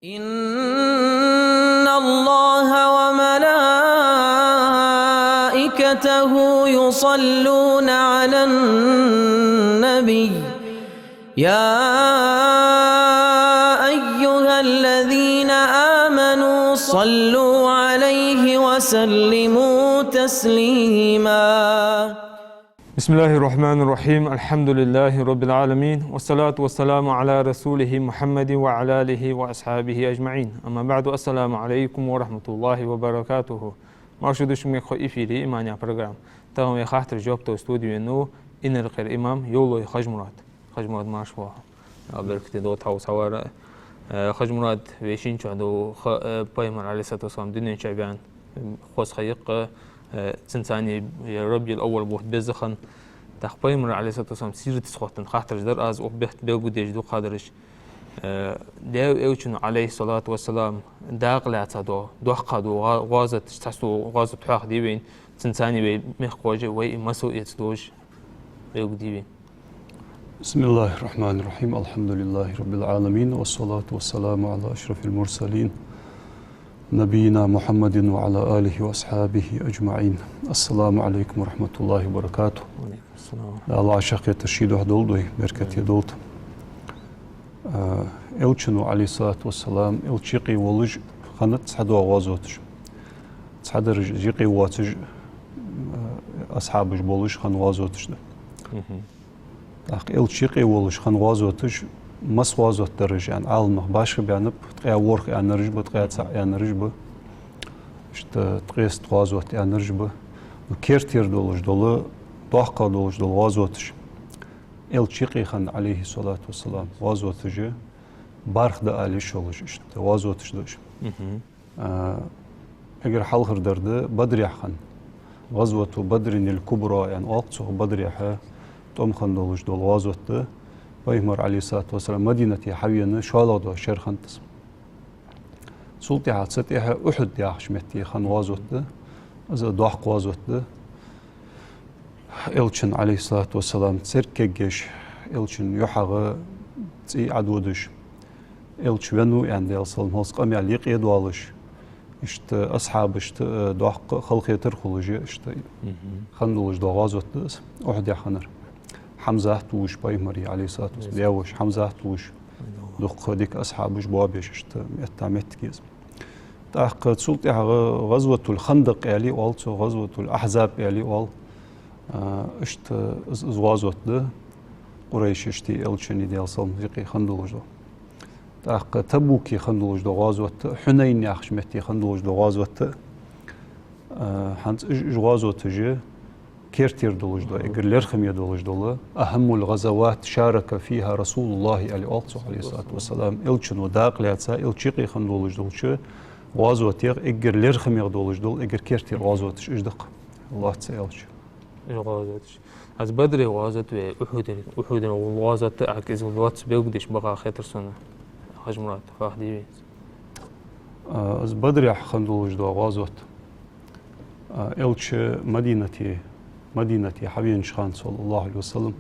إن الله وملائكته يصلون على النبي يا أيها الذين آمنوا صلوا عليه وسلموا تسليما. بسم الله الرحمن الرحيم. الحمد لله رب العالمين والصلاة والسلام على رسوله محمد وعلى آله وأصحابه أجمعين. أما بعد، السلام عليكم ورحمة الله وبركاته. Marşuduş mi xo ifiri imanya program. Tamam ya xahtır jobta stüdyo no inelqir imam yolu Xajmurat marşwa. Berkte do taw sawara Xajmurat veşin çado Peygamber Aleyhisselatü Vesselam dünya çaban xos xayq تنساني يا ربي الأول بوحد بزخن تخبي من عليه الصلاة والسلام سيرة سخوتن خاطر جدر أز وبحت بيجود يجدو قادرش داو أوشن عليه الصلاة والسلام داقل عتادو دوحقادو غازت تحسو غازت حاق ديبين تنساني بمخواجه وي مسو يتدوج بيجود ديبين. بسم الله الرحمن الرحيم. الحمد لله رب العالمين والصلاة والسلام على أشرف المرسلين نبينا محمد وعلى آله وأصحابه أجمعين. السلام عليكم ورحمة الله وبركاته. وعليكم السلام. الله شاق يتشيد وحدولدوي بركة يدولت. إلشنو عليه الصلاة والسلام إلشيقي ولج خانت تحدو غازوتش تحدر جيقي واتج أصحابش بولج خان غازوتش ده. إلشيقي ولج خان غازوتش مس وازوت درج يعني علمه باش بيانب تقيا ورق يعني رجبه تقيا تسع يعني رجبه اشت تقيس وازوت يعني رجبه وكيرتير دولج دول ضحكة دولج دول وازوتش الشيقي خان عليه الصلاة والسلام وازوتش بارخ ده عليه شولج اشت وازوتش دوش اگر حلخر درده بدري خان غزوة بدر الكبرى يعني أقصى بدري ح توم خان دولج دول وازوت ده Peygamber Aleyhisselatü Vesselam Medine'ye haviyene şaladı şerhantıs. Sulti hatsat eha Uhud ya hşmetti xan vazottu. Az doğ vazottu. Elçin Aleyhisselatü Vesselam serkegeş elçin yuhağı tsi aduduş. Elçi venu yani elsalm halsqa malik yedwalış. İşte ashab işte doğ halqiyatır xuluji işte xan doluj doğ vazottu. Uhud ya xanar. حمزة توش بايمري عليه الصلاة والسلام ياوش حمزة توش دق ديك أصحابش بوابيش اشت يتامت كيز تاق تسلطي غزوة الخندق يالي وال غزوة الأحزاب يالي وال اشت غزوة ده قريش اشتي الشني ديال صوم زيقي خندلوج دو تاق تبوكي خندلوج دو غزوة حنين ياخش متي خندلوج دو غزوة حنت غزوة تجي كيرتير دولج دو اگر لرخمية دولج دولة أهم الغزوات شارك فيها رسول الله عليه الصلاة والسلام إلشن وداق لاتسا إلشيقي خن دولج دولش غزوة يغ اگر لرخمية دولج دول اگر كيرتير غزوة اجدق الله تسألش غزوتش از بدري غزوت وأحد وغزوت أكيد غزوت بيقدش بقى خطر سنة خجمرات فاحدي از بدري خن دولج دو غزوت إلش مدينة حبيب شخان صلى الله عليه وسلم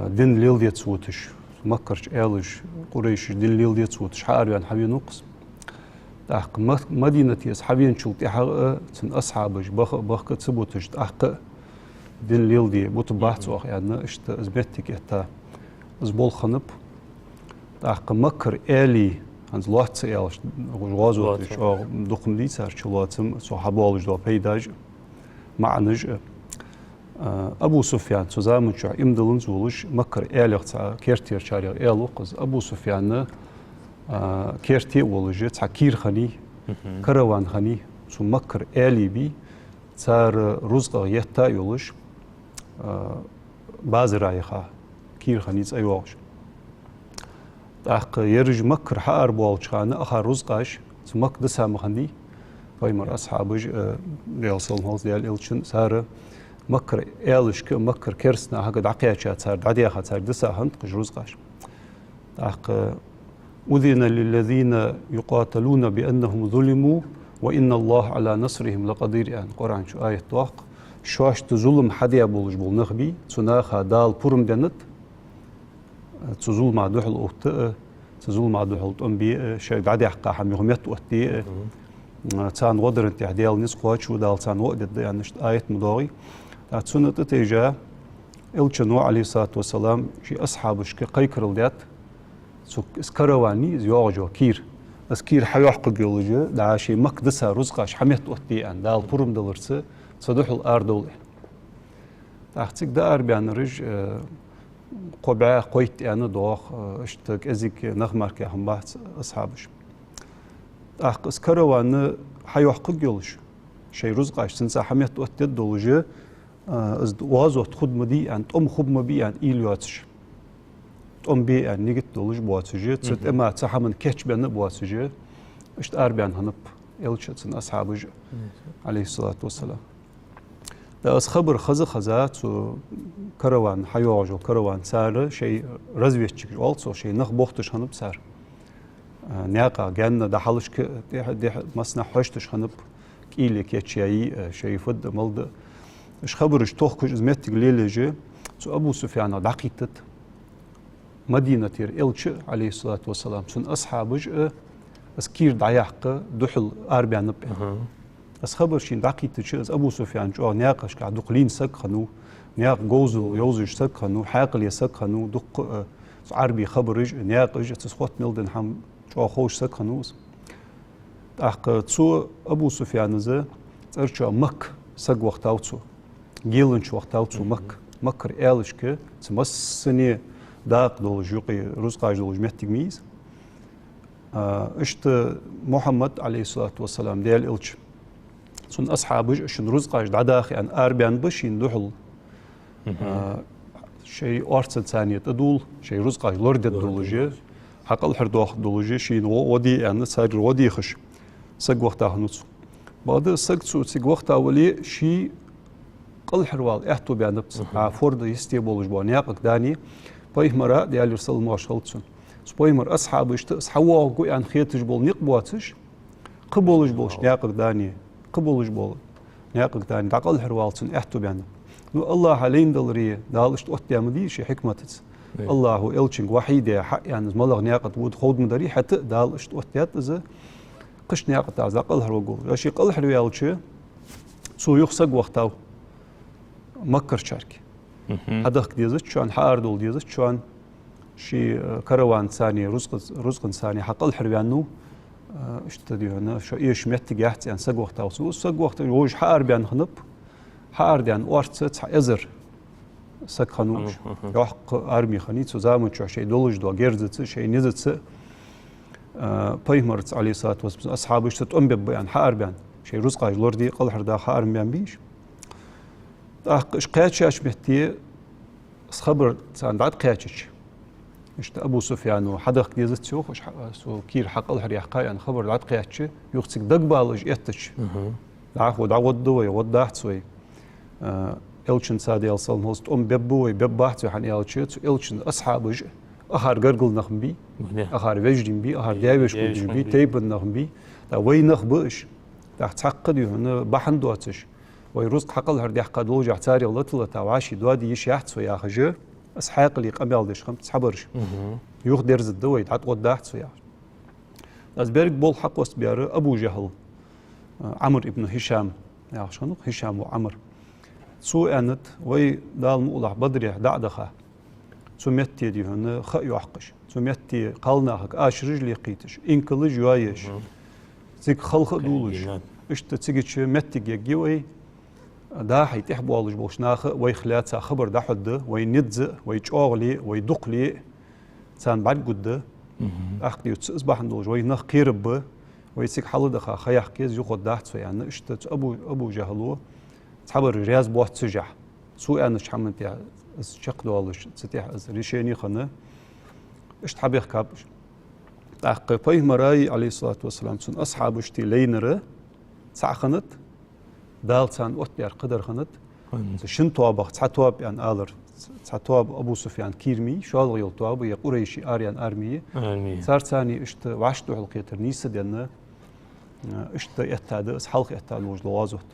دين ليل يتسوتش مكرش إلش قريش دين ليل يتسوتش حاري عن حبيب نقص تحق مدينة حبيب شلت حق سن أصحابش بخ تسبوتش تحق دين ليل دي بوت بحث واخ يعني اشت ازبتك اتا ازبول خنب تحق مكر إلي عند الله تسألش غازوتش أو دقم دي سر شلاتم صحابالش دو بيداج معنج أبو سفيان تزامن شو إمدلن زولش مكر إليق تاع كيرتير شارع إلوقز أبو سفيان كيرتي ولجت تاع كير خني كروان خني سو مكر إلي بي تار رزق يتا يولش باز رايخا كير خني أيواش تاق يرج مكر حار بولش خانه أخر رزقاش سو مك دسام خني بايمر أصحابج ريالسال هالز ديال إلشن سار مكر إلش مكر كرسنا هكذا عقيات سار عديا خات سار دسا هند قجروز قاش تاق أذن للذين يقاتلون بأنهم ظلموا وإن الله على نصرهم لقدير يعني قرآن شو آية طاق شواش تظلم حديا بولج بول نخبي تناخا دال بورم دنت تظلم مع دوحل أوت تزول ما دحلت بي شيء بعد يحقق حم يغمت وقتي تان غدر انت هديال نس قوات شو دال تان وقت يعني آية مضاوي سنة تيجا إلشنو عليه الصلاة والسلام شي أصحابش كقيكر الدات سو سكرواني زيوجو كير اسكير حيحق بيولوجيا دا شي مقدسها رزقاش حميت وقتي ان دال برم دلرس صدح الأردول تاختك دار بيان رج قبعة قويت أنا دوخ اشتك أزيك نغمارك هم بعض أصحابش أخ اسكروا أن حيوحق جلش شيء رزقاش سنسا حميت وقتي دولجة وازو تخد مدي أن تأم خب مبي أن إيلياتش تأم بي أن نيجت دولج بواتسجة تسد إما تحمن كتش بين بواتسجة اشت أربعين هنب يلشتن أصحابج عليه الصلاة والسلام داس خبر خزات كروان حيوجو كروان سار شيء رزويتش also شيء نخ بوختش هنب سار نياقا جنة ده حلش ده مصنع حشتش هنب كيلي كيتشي شيء فد ملد اش خبرش توخ كش زمت قليلجه سو ابو سفيان دقيقت مدينة إلش عليه الصلاة والسلام سن أصحابج اسكير دعيحق دحل أربع نب اس خبر شين دقيقت شيء ابو سفيان جو نياقش قاعد دقلين سك خنو نياق جوزو يوزش سك خنو حاقل يسك خنو دق عربي خبرج نياقج تسخوت ملدن هم جو خوش سك خنوس احق تسو ابو سفيان ز ترچو مك سق وقتاوتسو جيلنش وقتاوتسو مكر إلشك تمسني داق دولج يقي رزقاج دولج مهتجميز اشت محمد عليه الصلاة والسلام ديال إلش سن أصحابج اشن رزقاج دعداخي أن أربعين بشين دحل شيء أرسل ثانية تدول شيء رزقاج لورد دولج حق الحردوخ دولج شين ودي أن ساجر ودي خش سق وقتها نوتسو بعد سق سق وقتها ولي شيء قل حروال احتو بيانبس فورد يستيبولج بونياق داني بايمرا ديال يرسل ماشالتسون سبايمر اصحاب اشت حوا قو ان خيتج بول نقبواتش قبولج بولش نياق داني قبولج بول نياق داني دقل حروالتسون احتو بيان نو الله علين دلري دالشت اوتيامدي شي حكمتس الله الچنگ وحيده حق يعني ملغ نياق ود خود مدري حتى دالشت اوتيات از قش نياق تاع دقل حروقو شي قل حروالچ سو يخسق وقتاو مكر شارك هذاك ديزت شان حاردول ديزت شان شي كروان ثاني رزق ثاني حق الحربيانو اشتدي هنا شو ايش مت قاعد يعني سق وقت او سق وقت وج حار بيان خنب حار ديان ورت ازر سق خنوش يحق ارمي خنيت زامن شو شي دولج دو غيرزت شي نزت بايمرت عليه الصلاه والسلام اصحاب اشتت ام بيان حار بيان شي رزق لوردي قل حردا حار بيان بيش اش قياتش اش بهتي خبر سان بعد قياتش اشت ابو سفيان وحدق ديزت سوخ سو كير حق الحري حقا ان خبر بعد قياتش يخسك دقبالج يتش دعو دعود دو يودحت سوي الچن سادي الصلم هوست ببوي ببحت عن الچت الچن اصحابج اخر غرغل نخبي اخر وجدين بي اخر دايوش بي تيب نخبي دا وين نخبش دا تعقد هنا بحندوتش ويرزق حق الهردي حق دولج احتاري الله تلتا وعاشي دوادي يش يحت ويا خجر اسحاق اللي قبل ديش خمس حبرش يوخ درز الدوي تعط قداحت ويا از بيرك بول حق وست بيار ابو جهل عمرو ابن هشام يا شنو هشام وعمر سو انت وي دال مولح بدري دعدخه سميتي دي هنا خ يحقش سميتي قالنا حق اش رجلي قيتش انكلج يايش زيك خلق دولج اشت تيجي متي يجي دا حيتحبوا والج بوشناخ وي خلات خبر دا حد وي ندز وي تشوغلي وي دقلي سان بعد قد اخدي اصبح ندوج وي نخ قيرب وي سيك حل دخا خيح كيز ياخذ داحت يعني اشت ابو جهلو صبر رياض بوت سجح سو انا شحمنت شق والج ستيح ريشيني خنه اشت حبيخ كابش تحقق باي مراي عليه الصلاه والسلام سن اصحاب اشتي لينره ساخنت دالتان اوتيار قدر خنت شن توابخ تاتواب يعني الر تاتواب ابو سفيان كيرمي شال يل تواب يا قريشي اريان ارمي صار ثاني اشت واشتو حلقيتر نيس دنا اشت اتاد اس حلق اتاد وج لوازوت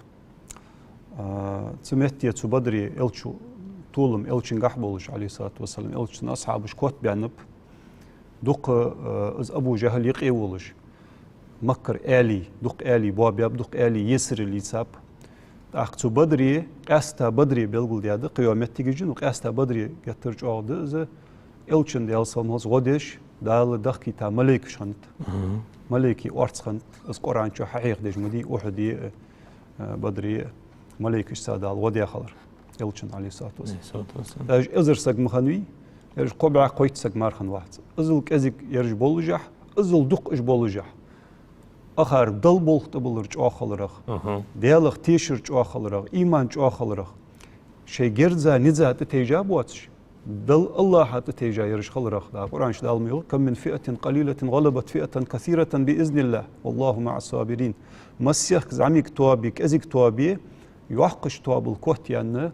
تمت يتو بدري الچو طولم الچن قحبولش عليه الصلاه والسلام الچن اصحابش كوت بيانب دق از أبو جهل يقيولش مكر آلي دق آلي بوابياب دق آلي يسر اللي ساب أخذ بدري قاستا بدري بيلقول دياده قيامت تيجي وقاستا بدري يترج عقد إذا إلشن ديال سامهز غدش دال دخكي تا ملك شنت ملكي أرتخنت از قرآن شو حقيق دج مدي وحدي بدري ملك سادال ودي خلر إلشن عليه الصلاة والسلام أج إزر سق مخنوي يرج قبعة قويت سق مارخن واحد إزل كأزك يرج بولجح إزل دق إج بولجح آخر دل بولت بولرج آخلرخ ديالخ تيشرج آخلرخ إيمان آخلرخ شيء جرزا نزا تتجاب واتش دل الله تتجا يرج خلرخ دا قرآن شدال ميول كم من فئة قليلة غلبت فئة كثيرة بإذن الله والله مع الصابرين مسيخ زعميك توابيك أزيك توابي يحقش تواب الكوت يعني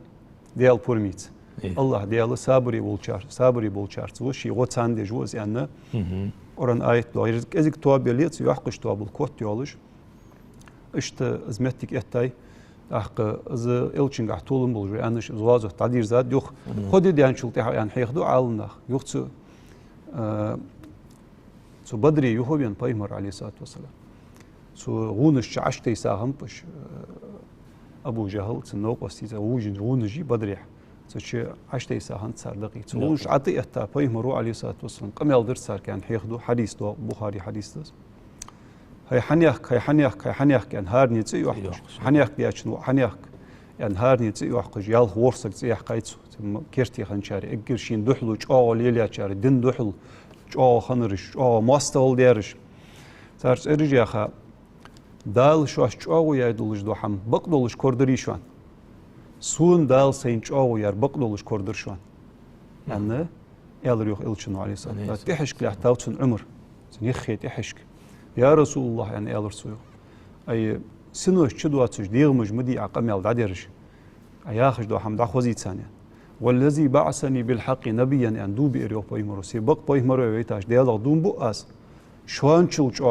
ديال بورميت الله ديال صابري بولشار وشي غوتان دي جوز يعني Oran ayet doğru. Ezik tuabi liet yuhqiş tuabul kot diyorlar. İşte azmettik ettay. Az elçin gahtulun bulur. Yani zvazo tadir zat yok. Kodi diyen çulti yani hayxdu alnah. Yoksa so badri yuhobian paymar aleyhissalatu vesselam. So guniş açtı saham pış Abu Jahl tnok vasiza wujin gunici badri. سوشي عشتي ساهن صار دقيق سوش عطي أتا بيمرو عليه الصلاة والسلام قم يالدر صار كان حيخدو حديث دو بخاري حديث دس هاي حنيخ كان هارني تسي وحقش حنيخ بياتشنو حنيخ يعني هارني تسي وحقش يال ورسك تسي حقايتسو كيرتي خنشاري اقرشين دحلو جاو ليليا شاري دين دحلو جاو خنرش جاو ماستول ديرش صارت ارجع خا دال شوش جاو يايدولش دو حم بقدولش كوردري شوان سون دال سينج أو يار بقدولش كوردر شوان يعني يالر يوخ إلشنو عليه الصلاة تحشك لحتاوتن عمر يخي تحشك يا رسول الله يعني يالر سويو أي سنوش شدواتش ديغمج مدي عقم يالد عديرش أياخش دو حمد عخوزي ثانية والذي بعثني بالحق نبيا يعني دو بيريو بايمرو سي بق بايمرو ويتاش ديالر دوم بؤاس شوان تشلج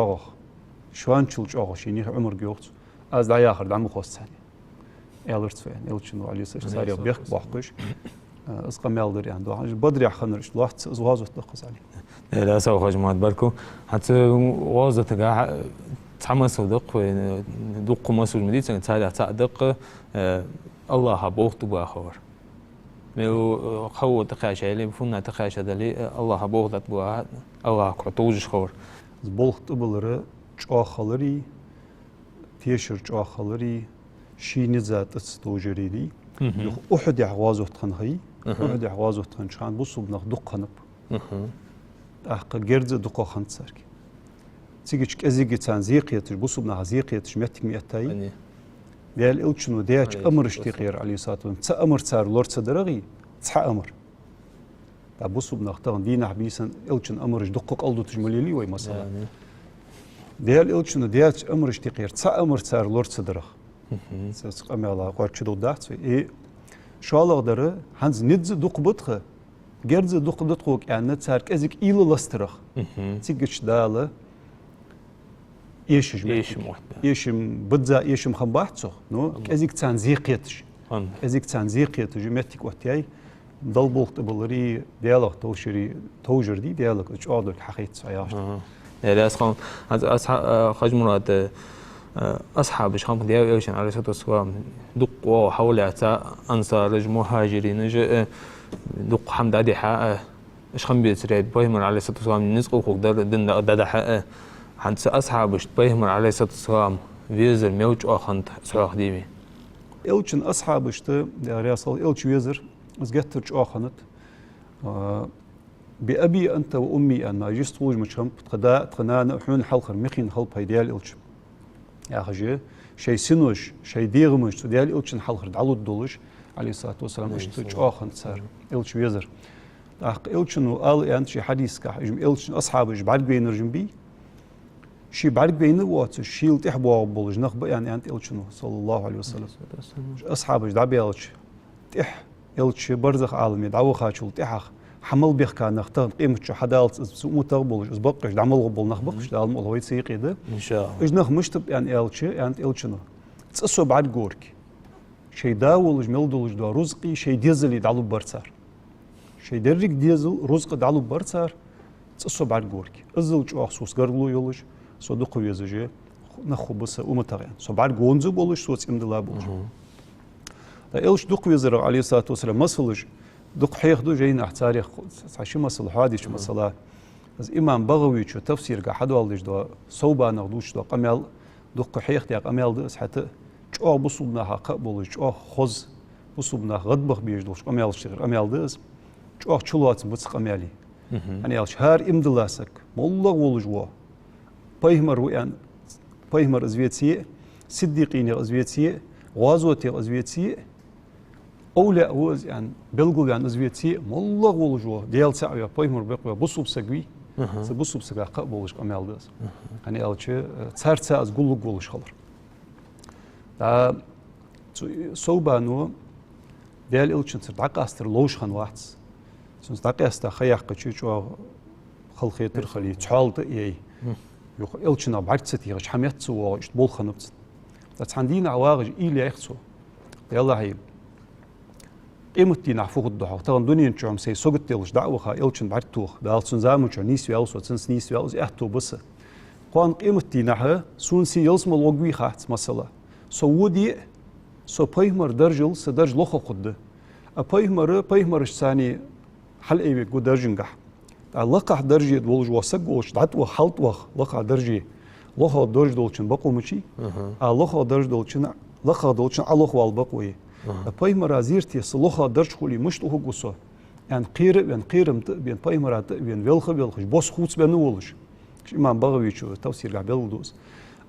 أغو شينيخ عمر جيوخت از داياخر دعمو خوز ثانية يالرت فين يلشنو عليه ساري بيخ بحقش اسقم يالدر يعني دو بدري خنرش لوحت زوازو تدقس عليه لا سو خجمات بالكو حتى وازه تقع تحمس ودق دق مسؤول مديت تاع دق الله بوخت باخور ميو خو تقاش عليه فنا تقاش هذا لي الله بوخت بوا الله كعطوج خور بوخت بلره چاخلري تيشر چاخلري شي نزات استوجريدي أحد يحوازه تخنهي أحد يحوازه تخنشان بوصل بنخ دقنب أحق جرز دقة خنت سرك تيجي كأزيج تان زيقيتش بوصل بنخ زيقيتش ميتك ميتاي ديال إلشنو دياج أمرش تغير عليه الصلاة والسلام تأمر صار لورد صدرغي تصح أمر بوصل بنخ تان دينا حبيسن إلشن أمرش دقة قلدو تجمليلي وي مثلا ديال إلشنو دياج أمرش تغير تصح أمر صار لورد صدرغ سأسقم على قارش دودات إيه شو الله قدره هنز ندز دق بطخه جرز دق دقوك يعني نتسارك أزيك إيل لاسترخ تيجش داله يشم بدزا يشم خباحته نو أزيك تنزيقيتش أزيك تنزيقيتش جمتك وقتي ضل بولت بلري ديالك توجر دي ديالك إيش عادك حقيقة سياش لا أسخن أصحاب خجمرات أصحاب شخام ديال إيشان عليه الصلاة والسلام دق وحول عتا أنصار مهاجرين دق حمد عدي حق شخام بيتريد بايمر عليه الصلاة والسلام نسق وقدر دن ددا حق حنت أصحاب بايمر عليه الصلاة والسلام ويزر موج أخنت صراخ ديمي إلشن أصحاب إشته رياصل إلش ويزر زجترج أخنت بأبي أنت وأمي أن ما جست وج مشهم تقنان حون حلقر مخين حلب هيديال إلش يا خجي شيء سنوش شيء ديغمش ديال إلشن حلقر دعلود دولش عليه الصلاة والسلام اشترج أخنت صار إلش ويزر أخ إلشن وقال يعني شيء حديث كح إلشن أصحابه بعد بين رجمبي شيء بعد بين وات شيء تحبوا بولج نخبة يعني أنت إلشنو صلى الله عليه وسلم أصحابه دعبي إلش تح إلش برزخ عالمي دعوة خاشول تحخ حمل بيخ كان نختار قيمة شو حدالت سوء تقبلش أسبقش دعمل قبل نخبقش دعمل الله يسيق ده إن شاء الله إيش نخ مشتب يعني إلش يعني إلشنو تسأسو بعد جورك شيء داولج ملدولج دا رزقي شيء ديزل يدعلو برصار شيء درك ديزل رزق دعلو برصار تصو بعد جورك أزل جو أخصوص قرلو يولش سو دقو يزجي نخو بس أمتغيان سو بعد جونزو بولش سو إمدلا بولش إلش دقو يزر عليه الصلاة والسلام مسلج دق حيخ دو جايين تاريخ شو مسل حادث مسلا از إمام بغوي شو تفسير قاعد والدش دو صوبا نغدوش دو قمل دق حيخ دي قمل دو حتى جو بصوبنا حق بولش جو خوز بصوبنا غضبخ بيج دوش قمل شغل قمل دز جو چلوات بس قملي يعني الشهر إمدلاسك والله ولجوا بيهمر ويان بيهمر أزويتسي صديقين أزويتسي غازوتي أزويتسي أولى وز يعني بلغو يعني أزويتسي والله ولجوا ديال ساعة بيهمر بقى بصوب سقوي بصوب سقى قبولش قمال داس يعني الشيء صار ساعة قولش خلر دا صوبانو ديال إلشن صدق أستر لوش خن واحد سنس دقيقة خياق كتشو خلخيتر خلي تحالت إيه يخ إلشنا بعد ستيرش حميت سو إشت بول خنبت تتحندينا عواقج إلي يخسو يلا هي قيمتي نعفوق الضحى طبعا دنيا نشوم سي سوقت تلش دعوة خا إلشن بعد توخ دال سنزام شو نيس يالسو سنس نيس يالس إحتو بس قان قيمتي نحه سونسي يلسم الوجوي خات مثلا سودي سو بيهمر درجل سدرج لخو خده بيهمرش ثاني حل ايوه جو درجنجح لقح درجه دولج وسق وش دعت وحلت وخ لقح درجه لقح درج دولشن بقو مشي لقح درج دولشن لقح دولشن الله وال بقوي بيهمر ازيرتي لقح درج خولي مش تو غوسو يعني قيرم بين بيهمر بين ويلخ بوس خوص بنولش امام بغوي شو توسير قبل دوس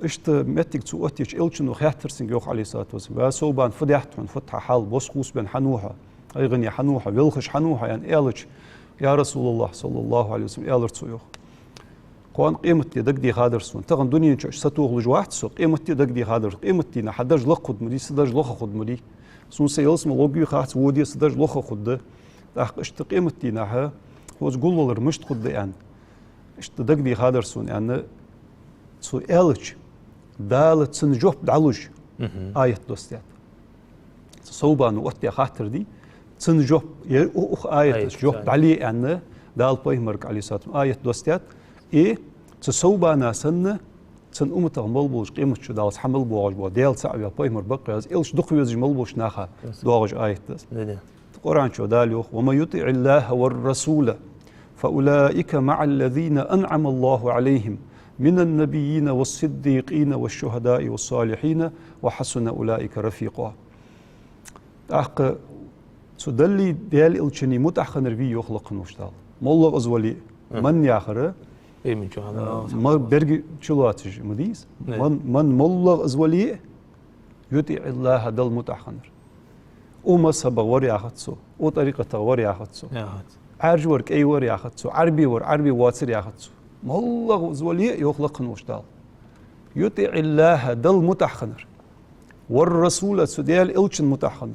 اشت متك تو اتيش الچن وخاترسن يوخ عليه الصلاه والسلام سوبان فدحت فتح حال بوس خوص بن حنوها أيغني حنوحة ويلخش حنوحة يعني إلش يا رسول الله صلى الله عليه وسلم إلرت سويخ قوان قيمتي دقدي هادر سون تغن دنيا نشوش ستوغ لجواحت سو قيمتي دقدي هادر قيمتي نحدرج لقد مدي سدرج لخ خد مدي سون سيلسم لوجي خات ودي سدرج لخ خد اخ اشت قيمتي نها هو تقول مشت خد يعني اشت دقدي هادر سون يعني سو إلش دالت سنجوب دعلوش آية دوستيات صوبان وقت خاطر دي تنجوب أخ آية جوب علي أن دال بيهمرك عليه الصلاة آية دوستيات إيه تصوبانا سنة تن أمتغ ملبوش قيمة شو دالس حمل بواج بوا ديال سعبيا بيهمر بقى از إلش دخويز ملبوش ناخا دواج آية دس القرآن شو دال وما يطيع الله والرسول فأولئك مع الذين أنعم الله عليهم من النبيين والصديقين والشهداء والصالحين وحسن أولئك رفيقا أحق سدلي ديال الشني متأخر في يخلق نوشتال مولغ أزولي من ياخره إيه من شو هذا ما برجع شلواتج مديس من مولغ أزولي يطيع الله دل متأخر وما سبق وري أخذته وطريقة وري أخذته عرج ورك أي وري أخذته عربي واتسر أخذته مولغ أزولي يخلق نوشتال يطيع الله دل متأخر والرسول سديال إلشن متأخر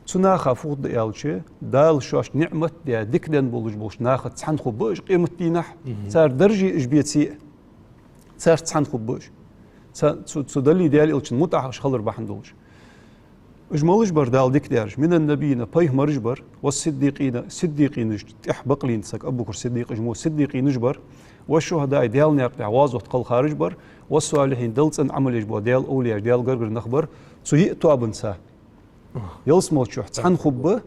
تناخا فوق ديالشي دال شوش نعمة ديا دكدن بولش ناخد تسحن خبوش قيمة دينح صار درجي إجبيتسي صار تسحن خبوش تدلي ديال إلشن متأخش خلر بحندولش إجمالش بر دال ديك ديارش من النبيين بيه مرجبر والصديقين تحبق لين سك أبو كر صديق إجمو صديقين نجبر والشهداء ديال ناقع عوازو تقل خارج بر والصالحين دلتن عمل إجبو ديال أولياء ديال قرقر نخبر سيئتوا أبنسا يلسمو تشوح تحن خبه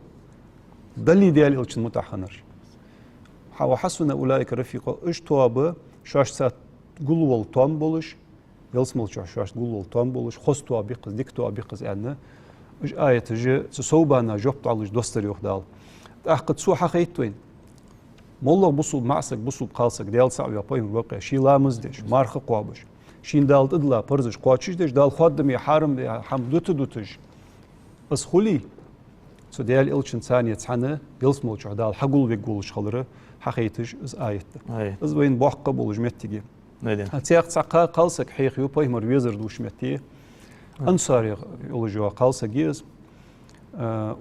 دلي ديال إلشن متأخنر وحسن أولئك رفيقا اشتوابه شاش سات قلوال طام بولش يلسمو تشوح شاش قلوال طام بولش خستوا بيقز ديكتوا بيقز أنه إج آية جي تسوبانا جوبت على دوستر يخدال أحقد سو حقيتوين مولغ بصوب معسك بصوب قالسك ديال سعو يابايم وقع شي لامزدش مارخ قوابش شين دال تدلا برزش قواتشش دش دال خادم يحارم حم دوتج بس خلي سو ديال إلشن ثانية تحنه يلسمو تشوح دال حقول بيقولش خلره حقيتش إز آية إز وين بوحقة بولج متيجي هتياق تساقا قالسك حيخ يوبايم ويزر دوش متيه أنصار يولجوا قالسك جيز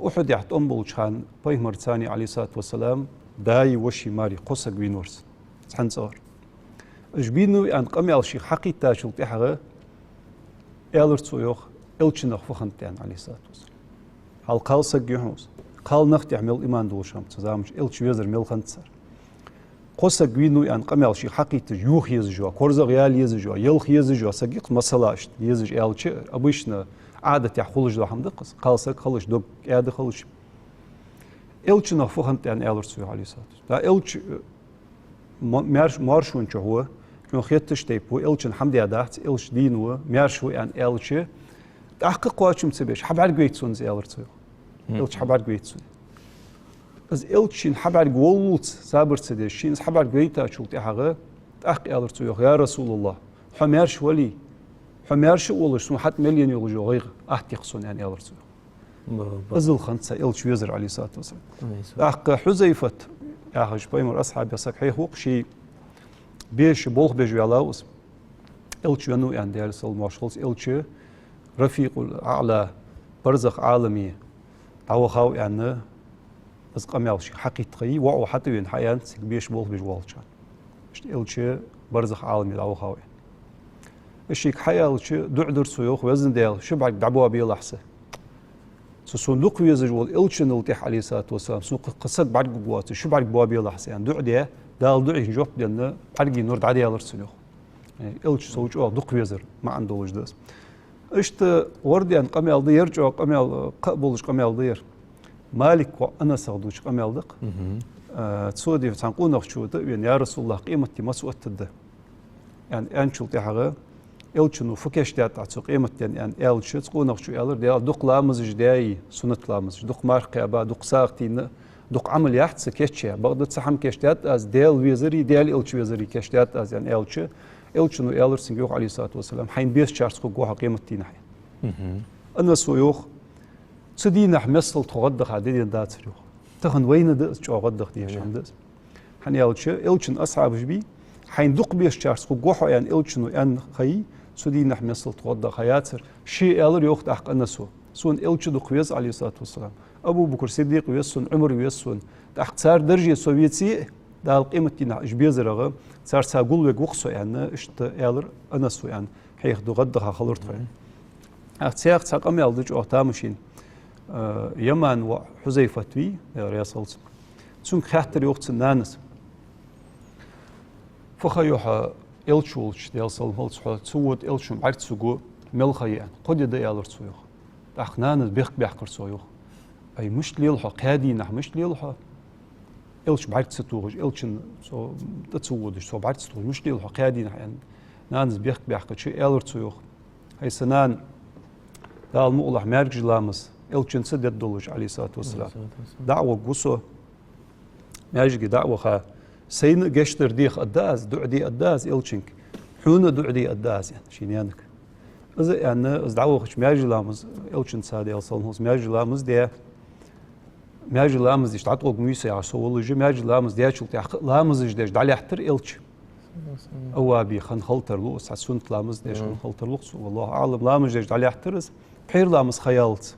أحد يحت أمبولش خان بايمر ثاني عليه الصلاة والسلام داي وشي ماري قصق بينورس تحن صار إجبينو أن قمي على شيء حقيقة شو تحرى إلرتسو يوخ إلشن أخفخنتين عليه الصلاة والسلام هل قال سجيهوس قال نخت يعمل إيمان دول شام تزامش إلش ويزر ميل خنتصر قصة جوينو يعني قمال شيء حقيقة يوخ يزجوا كورزا غيال يزجوا يلخ يزجوا سجيق مسلاش يزج ألش أبوشنا عادة يحولش ده حمدقس قالسك خلش دوب عادة خلش ألش نفهمت يعني ألش سوي عليه سات لا ألش مارشون شهوه كون خيتش تيبو ألش حمد يدات ألش دينو مارشو يعني ألش تحقق واشم سبيش حبار جويتسون زي ألش سوي ألش حبار جويتسون از إلشين حبار جولت صابر سديشين حبار جويتا شولت حاجة تحقق ألش سوي يا رسول الله حمارش ولي حمارش ولش سون حتى مليون يلجو غير أحتقصون يعني ألش سوي أزل خنسة إلش يزر عليه الصلاة والسلام تحقق حذيفة يا هج بيمر أصحاب يسق حيخوق شيء بيش بولخ بيجي على أس إلش ينو يعني ديال سال ماشلز إلش رفيق الأعلى برزخ عالمي تعوخاو يعني از قميل شيء حقيقي وعو حتى وين حيان بيش بولخ بيجي والشان إلش برزخ عالمي تعوخاو الشيء حيا إلش دعدر سيوخ وزن ديال شو بعد دعبوا بيه لحسه صندوق ويزج والإلش نلتح عليه الصلاة والسلام سوق قصد بعد قوات شو بعد بوابي الله حسين دعدي دال دعي جوب لأن بعدي نور دعدي على السنوخ يعني إلش سوج دق ويزر ما عنده وجدس اشت وردي أن قمي الضير جو قمي قبولش قمي الضير مالك وأنا صادوش قمي الدق تسودي تنقول نخشوا يعني يا رسول الله قيمتي ما سوت ده يعني أنشل تحقق إلشنو فكش دات عتسوق قيمة يعني إلش تقول نخشوا إلر ديال دق لامز جداي سنة لامز دق مارقة با دق ساقتين دق عمل يحتس كشيا بقدر سحم كشتات از ديال ويزري ديال إلش ويزري كشتات از يعني إلشنو إلر سنجوخ عليه الصلاة والسلام حين بيس شارس قوها قيمة تين حين أنا سويوخ تدينا حمسل تغدق عددي دات سريوخ تخن وين دس جو غدق ديش عندس حين إلشن أصحاب جبي حين دق بيس شارس قوها يعني إلشنو أن خي سودي نحن نصل توضع خياتر شيء ألر يوخت أحق النسو سون إلش دقيز عليه الصلاة والسلام أبو بكر صديق ويسون عمر ويسون تحت صار درجة سوفيتي ده القيمة تينا إيش بيزرقة صار ساقول وقصو يعني إشت ألر النسو يعني حيخ دغدها خلرت فين أختيار ساقم يالدج أختامشين يمان وحزيفة وي رياسلت سون خاطر يوخت الناس فخيوها إلشولش ديال صلمالش حال تسود إلشم عرت سجو ملخيان قد يدا يالر سويخ أخنان بيحكر سويخ أي مش ليلها قادي نح مش ليلها إلش بعرت ستوج إلشن سو تسودش سو بعرت ستوج مش ليلها قادي نح يعني نانز بيحكر شيء يالر سويخ هاي سنان دال مؤلح مارج لامس إلشن سدد دولج عليه الصلاة والسلام دعوة قصو ماجي دعوة خا سين جشتر ديخ أداز دعدي أداز إلشنك حونا دعدي أداز يعني شينيانك إذا يعني إذا دعوة خش ماجي لامز إلشن سادي أصلاً ماجي لامز ده ماجي لامز يش تعطوق ميسي عصول جي ماجي لامز ده شو تأخ لامز جداش دعلي أحتر إلش أوابي خن خلتر لوس حسون لامز ده شو خلتر لوس والله أعلم لامز جداش دعلي أحترز بحير لامز خيالت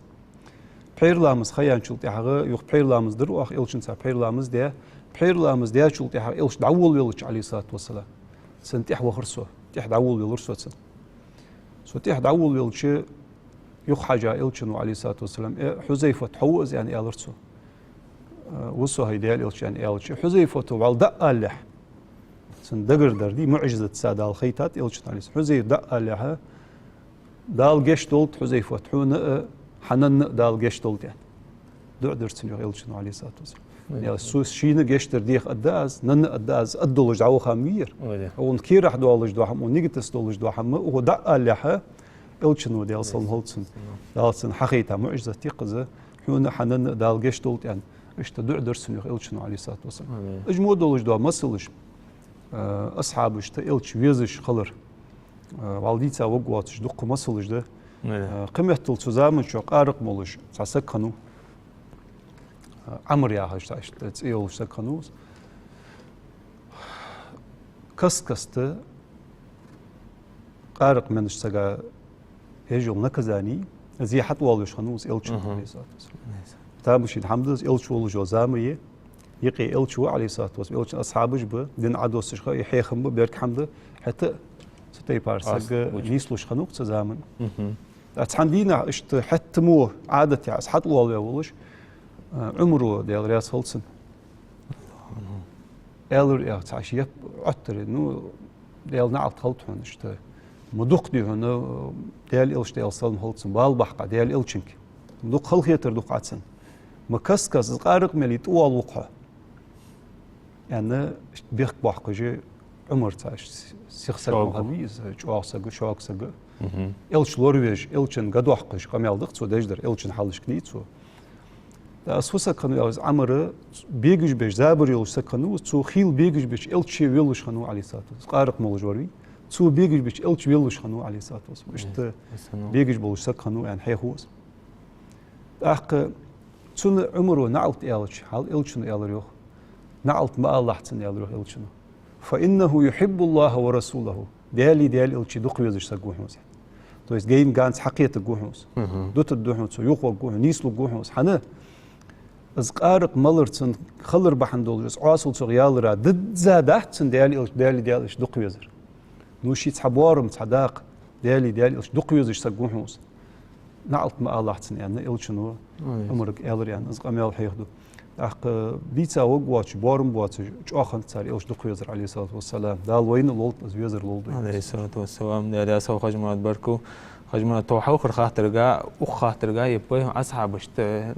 بحير لامز خيال شو تأخ يخ بحير لامز درو أخ إلشن سا بحير لامز ده بحير لامز ده شو تأخ إلش دعول يلش عليه الصلاة والسلام سنتيح وخرسه تيح دعول يلرسه سن سو تيح دعول يلش يخ حاجة إلشنو عليه الصلاة والسلام حذيفة حوز يعني إلرسه وصو هيدي إلش يعني إلش حذيفة وعل دق اللح سن دقر دردي معجزة سادة الخيتات إلشن عليه حذيفة دق اللحها دال جيش دولت حذيفة حون حنن دال جيش دولت يعني دعدر سنو إلشنو عليه الصلاة والسلام يعني سوس شين جيش ترديخ أداز نن أداز أدولج عو خامير ونكير أحد دولج دوحم ونيجتس دولج دوحم وهو دق اللحها إلشنو ديال صلم هولتسن دالسن حقيقة معجزة تيقظة حون حنن دال جيش دولت يعني إيش تدعدر سنو إلشنو عليه الصلاة والسلام إجمو دولج دو مسلش أصحاب إيش تإلش ويزش خلر والديتا وقواتش دق مسلش ده قمة التزامن شو قارق مولش سكنوا عمر يا هاش تسيل سكنوس كست قارق منش سجا يجول نكزاني زي حتى والش خنوس إلشو عليه الصلاة والسلام تامشي الحمد إلشو والجو زامية يقي إلشو عليه الصلاة والسلام إلش أصحابش ب دين عدوس شخا يحيخم بيرك حمد حتى ستي بارسج نيسلوش خنوق تزامن أتحندينا إشت حتى مو عادة يا أصحاب والله والش عمره ديال رياس هولسن إلر تعش يب عطر إنه ديال نعط خلطهن إشته مدوق دي هنا ديال إلش ديال صلم خلطن بالبحقة ديال إلشنك مدوق خلق يتردوق عتسن مكسكس قارق ملي طوال وقع يعني بيخ بحقة عمر تعش سيخسر مهميز شواق سق إلش لوريج إلشن قدوحقش قميال دقت ودجدر إلشن حالش كنيتو أسوسا كانوا يعز عمره بيجش بيش زابر يلش سكانو تو خيل بيجش بيش إلشي ويلش خنو عليه ساتوس قارق مولجوري تو بيجش بيش إلش ويلش خنو عليه ساتوس مشت بيجش بولش سكانو يعني حيخوس أحق تون عمره نعلت إلش حال إلشن إلريوخ نعلت ما الله حتن إلريوخ إلشنو فإنه يحب الله ورسوله ديال إلشي دقيوزش سقوحوس تو ist gegen ganz حقيقة الجوحوس دوت الجوحوس يخوى الجوح نيسلو الجوحوس حنا أزقارق ملرتن خلر بحندول جس عاصل صغيالرا ضد زادحتن ديالي إيش دقيوزر نوشي تحبوارم تحداق ديالي إيش دقيوزش سقوحوس نعلت ما الله حتن يعني إلشنو عمرك إلر يعني أزقاميال حيخدو أحق بيتا وقواتش بارم بواتش أخن تار إيش دقيوزر عليه الصلاة والسلام دال وين لولت أزويزر لولد عليه الصلاة والسلام ده سو خجمات بركو خجمات توحو خاطر جا وخاطر جا يبقى أصحابش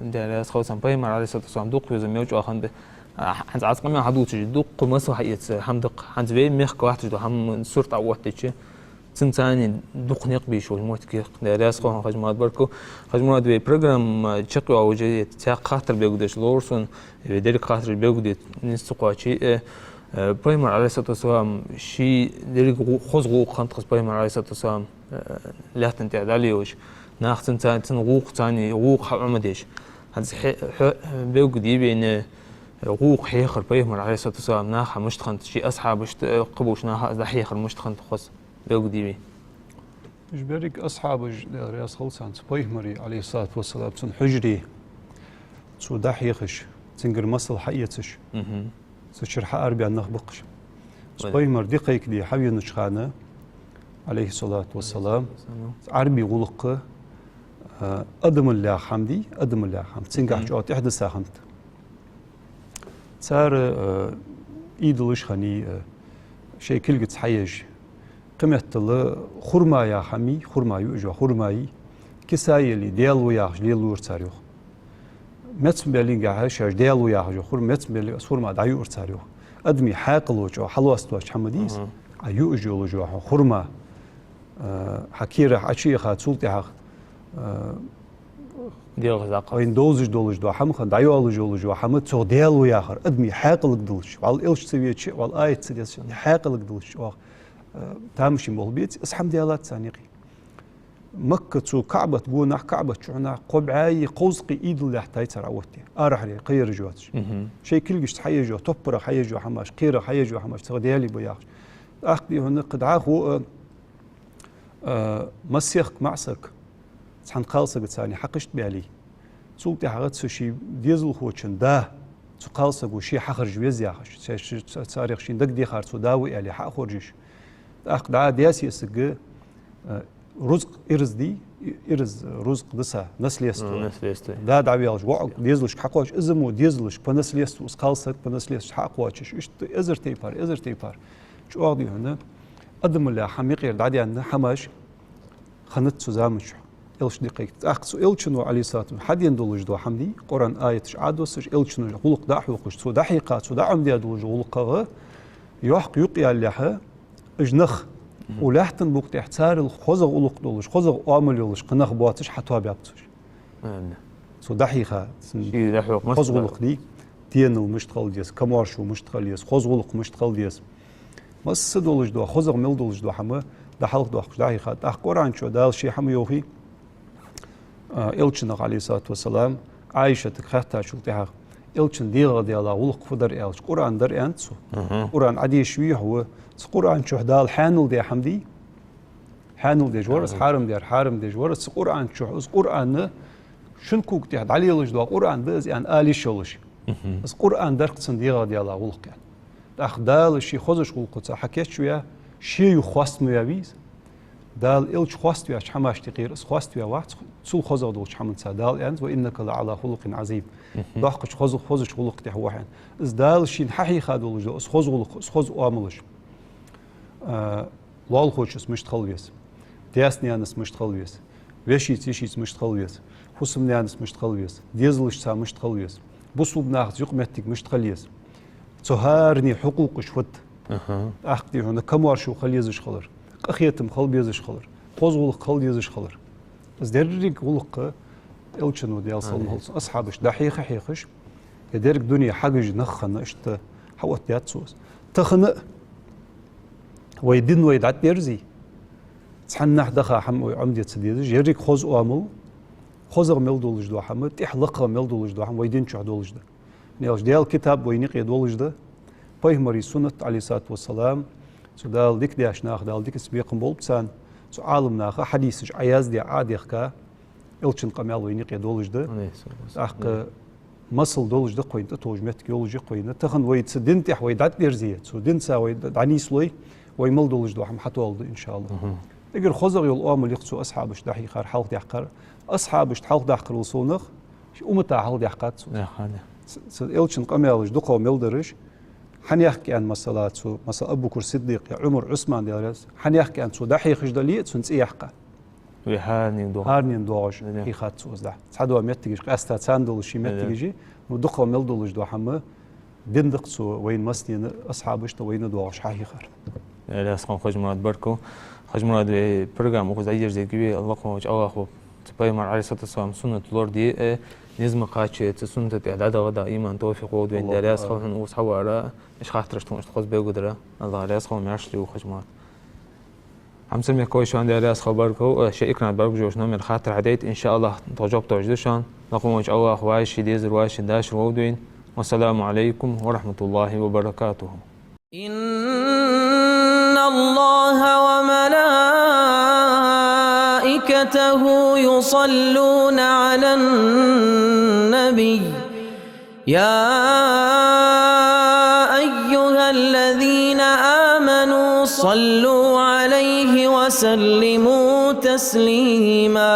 ده خلاص بيمر عليه الصلاة والسلام دقيوزر ميوج أخن ده حنز عسقمي حدوتش دق مسو حقيقة حمدق حنز بي ميخ واحد ده هم صورة عواتش تنتاني دق نقبي شو الموت كي ده سو خجمات بركو خجمات بي برنامج تشقي أو جديد تاع خاطر بيقدش لورسون بديك خاطر بيقدر نستقاطي بيمر عليه الصلاة والسلام شيء ديك خزقو خنتقص بيمر عليه الصلاة والسلام لا تنتعد عليهوش ناخذ تنغوق تاني غوق عمديش هذا بيقدر يبين غوق حيخر بيمر عليه الصلاة والسلام ناخذ مشتخن شيء أصحاب قبوش ناخذ حيخر مشتخن تخص بيقدر يبين مش بيرك أصحاب الرئيس خلصان بيمر عليه الصلاة والسلام تن حجري سو دحيخش تنقر مصل حيتش سشرح أربع نخبقش بيمر دقيق دي حبي نشخانه عليه الصلاة والسلام عربي غلق أدم الله حمدي أدم الله حمد تنقح جوات إحدى ساخنت صار إيدلش خني شيء كل قد حيج قمت له خرما يا حمي خرما يوجو خرماي كساي اللي ديالو ياخش ديالو ورتاريو متن بلين قاعش ديالو ياخش خر متن بلي خرما دايو ورتاريو أدمي حاقل وجو حلوستوش حمديس أيو جو جو خرما حكيرة عشية خات سلطة حق ديال غزاق وين دوزج دو حم خد دايو جو حم تو ديالو ياخر أدمي حاقل قدلش وعلى إلش سويت شيء وعلى آية سديس حاقل قدلش تامشي مولبيت اسحم ديالات ثانيقي مكة تو كعبة تقول كعبة شعنا قبعاي قوزقي إيد اللي حتاي تراوتي أرحلي قير جواتش شيء كل جشت حيجو توبرا حيجو حماش قيرة حيجو حماش تغديالي بياخش أخدي هنا قد عاخو مسيخ معسك تحن قالسك ثاني حقشت بالي سلطة حقت سوشي ديزل خوتشن ده تقالسك وشي حخر جويز ياخش تاريخ شين دق دي خارتو داوي علي حق خرجش أخد عاد ياسي سق رزق إرز دي إرز رزق دسا نسل يستو دا دعوي على جوع ديزلش حقوش إزمو ديزلش بنسل يستو اسقالسك بنسل يستو حقوش إيش إزر تيبار شو أغدي هنا قدم الله حميقير دعدي عندنا حماش خنت سوزامش إلش دقيق أخذ إلشنو عليه الصلاة حد يندلج دو حمدي قرآن آية عادوسش إلشنو غلق داح وقش سو دحيقات سو دعم دي دلج غلقه يحق يقيا اللحة اجنخ ولاحتن بوقت احتار الخزغ غلق دلج خزغ عامل يلش قنخ بواتش حتى بيبتش سو دحيقة خزغ غلق دي دين المشتغل ديس كمارشو مشتغل ديس خزغ غلق مشتغل ديس مس دولج دو خزغ مل دولج دو حما ده حلق دو خش داي خات اخ قران شو دال شي حم يوخي إلشن عليه الصلاه والسلام عائشه تختا شو تاع إلشن ديغ ديال ولق فدر إلش قران در انتسو قران عادي شوي هو قران شو دال حانل دي حمدي حانل دي جورس حارم دي جورس قران شو قران شنكوك تاع علي يلج دو قران دز يعني الي شولش بس قران در قسن ديغ ديال ولق يعني أخدال شيء خزش قلقة حكيت شوية شيء يخواست ميابيز دال إلش خواست ويا حماش تغير خواست ويا واحد سول خزو دوش حمد سادال يعني وإنك لعلى خلق عظيم ضحكش خزوش خلق تحوحن إز دال شين ححي خادولش إز خز أعملش لال خوش مش تخلويس دياسنيانس مش تخلويس ويشيت مش تخلويس حسمنيانس مش تخلويس ديزلش سا مش تخلويس بصوب ناخذ يقمتك مش تخليس تهارني حقوق شفت أحكي هنا كم شو خليزش خلر أخيتم خلبيزش خلر خوزغلق خليزش خلر از دريك غلق إلشنو ديال صلمهلس أصحابش دحيخ حيخش يدرك دنيا حاجج نخن اشت حوت ياتسوس تخنق ويدين ويدعت يرزي تحنح دخا حم وعمدي تسديدج يريك خوز أمل خوزغ ملدولج دو حم تحلقه ملدولج دو حم ويدين شو دولج ده نيالش ديال كتاب وينيق يدولج ده بيهمري سنة عليه الصلاة والسلام سو دال ديك دياش ناخ دال ديك سبيقن بولبسان سو عالم ناخ حديث عياز دي عاديخ كا إلشن قمال وينيق يدولج ده أحق مصل دولج ده قوين تتوج متك يولج قوين تخن ويد سدين تح ويدعت ديرزية سو دين سا ويد عنيس لوي ويمل دولج دو حم حتولد إن شاء الله اگر خوزغ يول أمل يقصو أصحابش دحي خار حلق يحقر أصحابش حلق دحقر وصونخ أمتا حلق يحقات سو إلشن قمالج دقو ملدرش حنيحكي عن مسألات سو مثلا أبو بكر الصديق يا عمر عثمان ديالس حنيحكي عن سو دحي خجدلية سو نسي يحقا هارني ندوغش يخات سو زح صحدوا متجيش قاستا ساندول شي متجيجي ودقو ملدولج دو حما دندق سو وين مسنين أصحابش تو وين دوغش حي خار لا سخون خج مراد بركو خج مراد برنامج وخز أيجر زي كبير الله قوج الله خو تبي مع عليه الصلاة والسلام سنة لوردي نزم قاتش تسنة تعداد غدا إيمان توفيق ودوين دراس خلهم وصحوا إيش خاطرش تون إشتخص بيقدره الله راس خلهم يعرش لي وخجمات عم سمي كويس عن دراس خبركو شيء كنا برج جوش نمر خاطر عديت إن شاء الله توجب توجدشان لقوم وجه الله وايش ديزر وايش داش ودوين والسلام عليكم ورحمة الله وبركاته إن الله وملائكته يصلون على النبي يا أيها الذين آمنوا صلوا عليه وسلموا تسليما